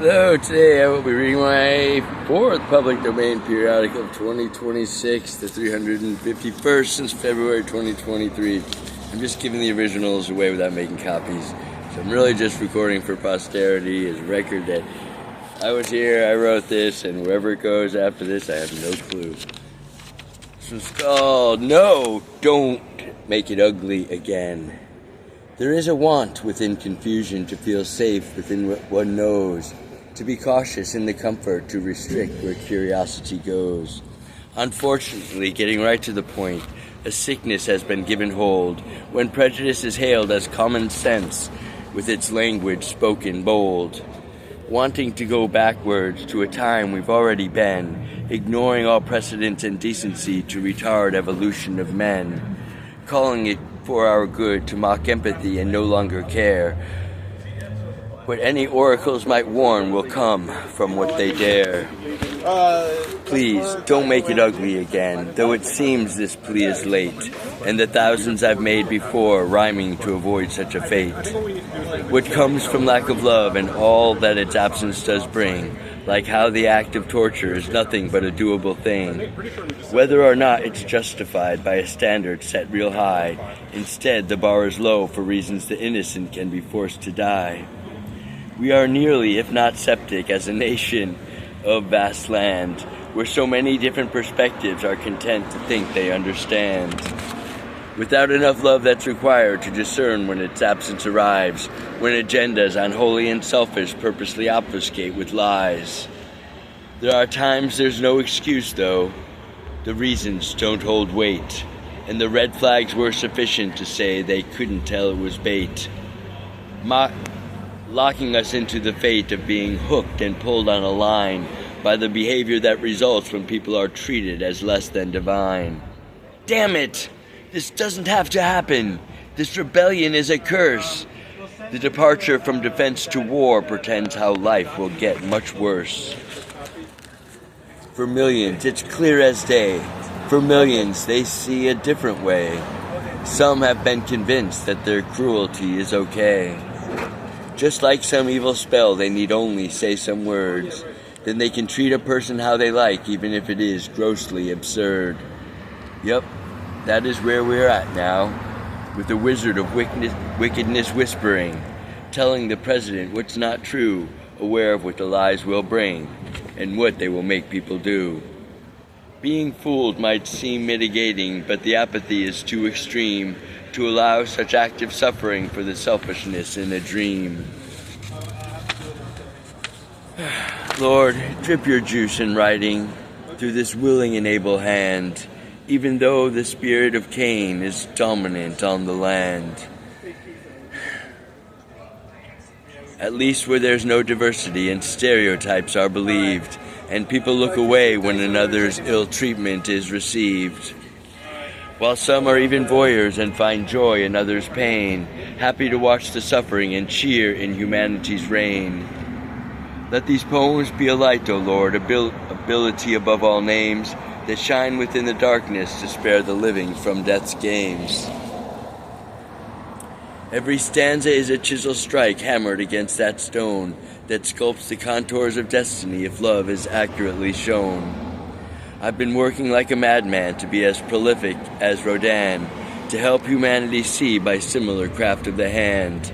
Hello, today I will be reading my fourth public domain periodical of 2026, the 351st since February 2023. I'm just giving the originals away without making copies. So I'm really just recording for posterity as a record that I was here, I wrote this, and wherever it goes after this, I have no clue. This one's called No, Don't Make It Ugly Again. There is a want within confusion to feel safe within what one knows, to be cautious in the comfort, to restrict where curiosity goes. Unfortunately, getting right to the point, a sickness has been given hold, when prejudice is hailed as common sense, with its language spoken bold. Wanting to go backwards to a time we've already been, ignoring all precedent and decency to retard evolution of men, calling it for our good to mock empathy and no longer care. What any oracles might warn will come from what they dare. Please, don't make it ugly again, though it seems this plea is late, and the thousands I've made before rhyming to avoid such a fate. What comes from lack of love and all that its absence does bring, like how the act of torture is nothing but a doable thing, whether or not it's justified by a standard set real high. Instead, the bar is low for reasons the innocent can be forced to die. We are nearly, if not septic, as a nation of vast land, where so many different perspectives are content to think they understand. Without enough love that's required to discern when its absence arrives, when agendas unholy and selfish purposely obfuscate with lies. There are times there's no excuse, though. The reasons don't hold weight, and the red flags were sufficient to say they couldn't tell it was bait. Locking us into the fate of being hooked and pulled on a line by the behavior that results when people are treated as less than divine. Damn it! This doesn't have to happen. This rebellion is a curse. The departure from defense to war pretends how life will get much worse. For millions, it's clear as day. For millions, they see a different way. Some have been convinced that their cruelty is okay. Just like some evil spell, they need only say some words. Then they can treat a person how they like, even if it is grossly absurd. Yup, that is where we're at now, with the wizard of wickedness whispering, telling the president what's not true, aware of what the lies will bring, and what they will make people do. Being fooled might seem mitigating, but the apathy is too extreme to allow such active suffering for the selfishness in a dream. Lord, drip your juice in writing through this willing and able hand, even though the spirit of Cain is dominant on the land. At least where there's no diversity and stereotypes are believed, and people look away when another's ill treatment is received. While some are even voyeurs and find joy in others' pain, happy to watch the suffering and cheer in humanity's reign. Let these poems be a light, O Lord, ability above all names, that shine within the darkness to spare the living from death's games. Every stanza is a chisel strike hammered against that stone that sculpts the contours of destiny if love is accurately shown. I've been working like a madman to be as prolific as Rodin, to help humanity see by similar craft of the hand,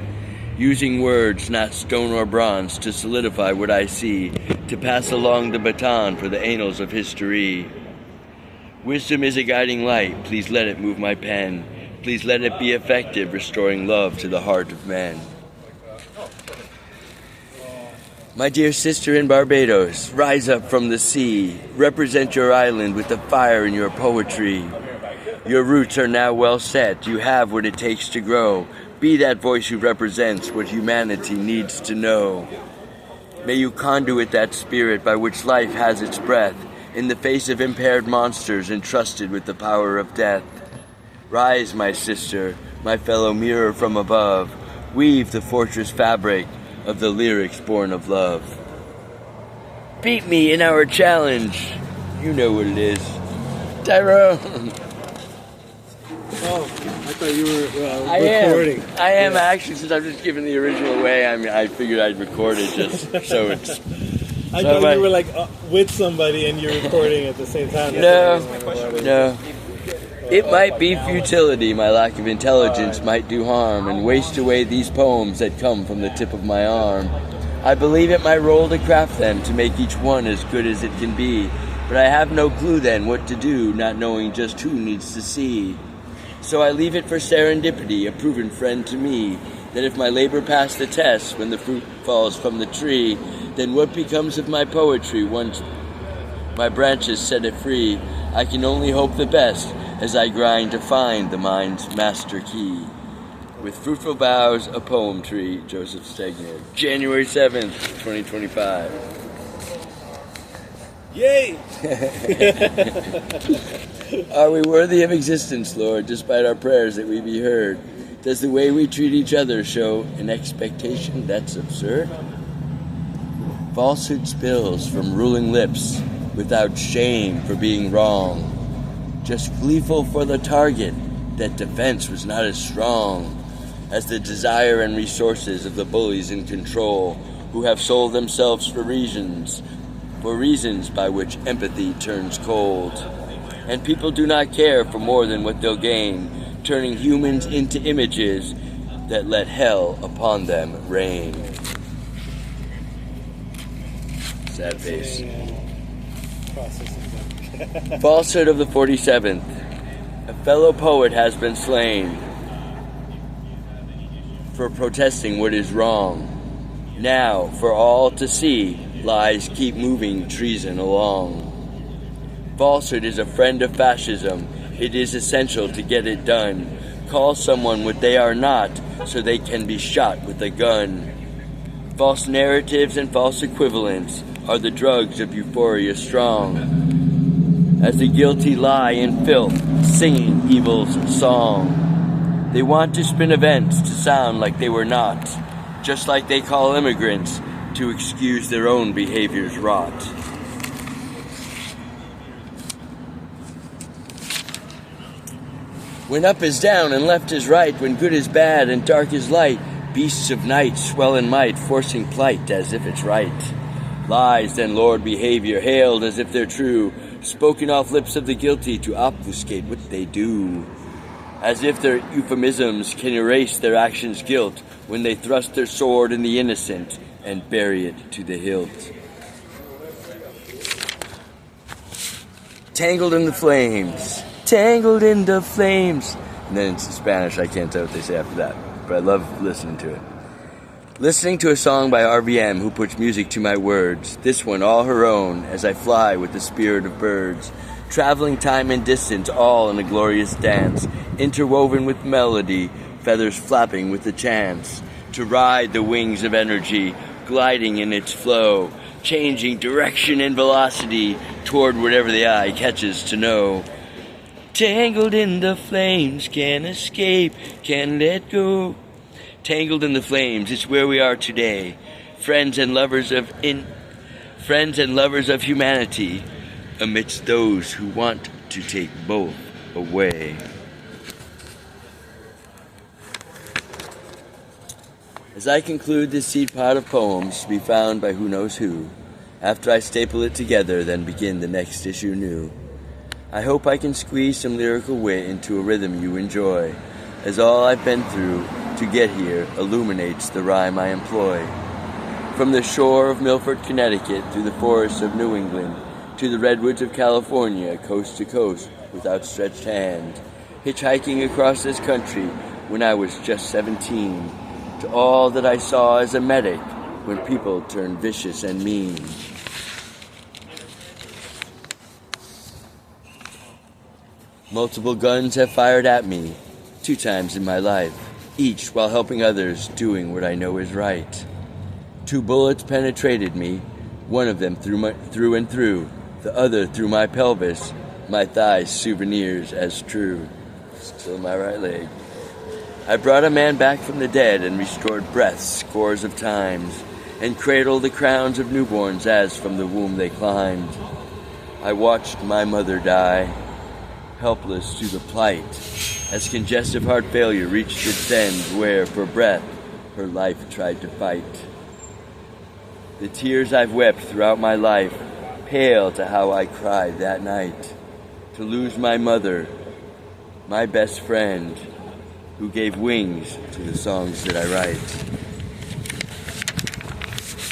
using words, not stone or bronze, to solidify what I see, to pass along the baton for the annals of history. Wisdom is a guiding light, please let it move my pen. Please let it be effective, restoring love to the heart of men. My dear sister in Barbados, rise up from the sea. Represent your island with the fire in your poetry. Your roots are now well set. You have what it takes to grow. Be that voice who represents what humanity needs to know. May you conduit that spirit by which life has its breath in the face of impaired monsters entrusted with the power of death. Rise, my sister, my fellow mirror from above. Weave the fortress fabric of the lyrics born of love. Beat me in our challenge. You know what it is. Tyrone. Oh. I thought you were I recording. I am actually, since I'm just giving the original away. I mean, I figured I'd record it just so it's. I thought you were like with somebody and you're recording at the same time. No. It might be futility, my lack of intelligence might do harm and waste away these poems that come from the tip of my arm. I believe it my role to craft them, to make each one as good as it can be, but I have no clue then what to do, not knowing just who needs to see. So I leave it for serendipity, a proven friend to me, that if my labor pass the test when the fruit falls from the tree, then what becomes of my poetry once my branches set it free? I can only hope the best as I grind to find the mind's master key. With fruitful boughs, a poem tree, Joseph Stegner. January 7th, 2025. Yay! Are we worthy of existence, Lord, despite our prayers that we be heard? Does the way we treat each other show an expectation that's absurd? Falsehood spills from ruling lips without shame for being wrong. Just gleeful for the target that defense was not as strong as the desire and resources of the bullies in control who have sold themselves for reasons by which empathy turns cold. And people do not care for more than what they'll gain, turning humans into images that let hell upon them rain. Sad face. Falsehood of the 47th. A fellow poet has been slain for protesting what is wrong. Now, for all to see, lies keep moving treason along. Falsehood is a friend of fascism. It is essential to get it done. Call someone what they are not, so they can be shot with a gun. False narratives and false equivalents are the drugs of euphoria strong, as the guilty lie in filth, singing evil's song. They want to spin events to sound like they were not, just like they call immigrants to excuse their own behavior's rot. When up is down and left is right, when good is bad and dark is light, beasts of night swell in might, forcing plight as if it's right. Lies then lord behavior, hailed as if they're true, spoken off lips of the guilty to obfuscate what they do. As if their euphemisms can erase their actions' guilt when they thrust their sword in the innocent and bury it to the hilt. Tangled in the flames, tangled in the flames. And then it's Spanish, I can't tell what they say after that, but I love listening to it. Listening to a song by RVM who puts music to my words, this one all her own, as I fly with the spirit of birds, traveling time and distance all in a glorious dance, interwoven with melody, feathers flapping with the chance to ride the wings of energy, gliding in its flow, changing direction and velocity toward whatever the eye catches to know. Tangled in the flames, can't escape, can't let go. Tangled in the flames, it's where we are today. Friends and lovers of humanity, amidst those who want to take both away. As I conclude this seed pod of poems to be found by who knows who, after I staple it together, then begin the next issue new. I hope I can squeeze some lyrical wit into a rhythm you enjoy, as all I've been through to get here illuminates the rhyme I employ. From the shore of Milford, Connecticut, through the forests of New England, to the redwoods of California, coast to coast with outstretched hand, hitchhiking across this country when I was just 17, to all that I saw as a medic when people turned vicious and mean. Multiple guns have fired at me 2 times in my life, each while helping others doing what I know is right. 2 bullets penetrated me, one of them through and through, the other through my pelvis, my thighs souvenirs as true. Still my right leg. I brought a man back from the dead and restored breath scores of times, and cradled the crowns of newborns as from the womb they climbed. I watched my mother die, helpless to the plight as congestive heart failure reached its end, where, for breath, her life tried to fight. The tears I've wept throughout my life pale to how I cried that night, to lose my mother, my best friend, who gave wings to the songs that I write.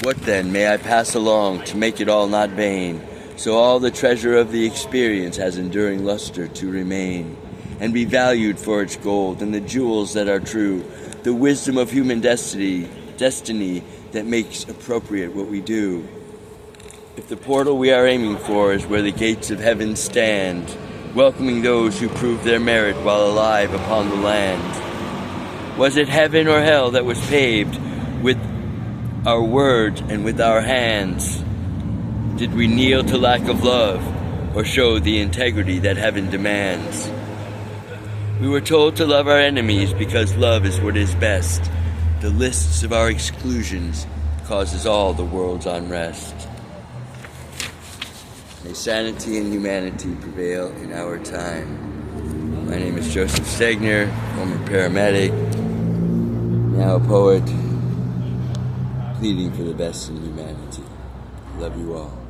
What then may I pass along to make it all not vain, so all the treasure of the experience has enduring luster to remain, and be valued for its gold and the jewels that are true, the wisdom of human destiny that makes appropriate what we do. If the portal we are aiming for is where the gates of heaven stand, welcoming those who prove their merit while alive upon the land, was it heaven or hell that was paved with our words and with our hands? Did we kneel to lack of love, or show the integrity that heaven demands? We were told to love our enemies because love is what is best. The lists of our exclusions causes all the world's unrest. May sanity and humanity prevail in our time. My name is Joseph Stegner, former paramedic, now a poet, pleading for the best in humanity. Love you all.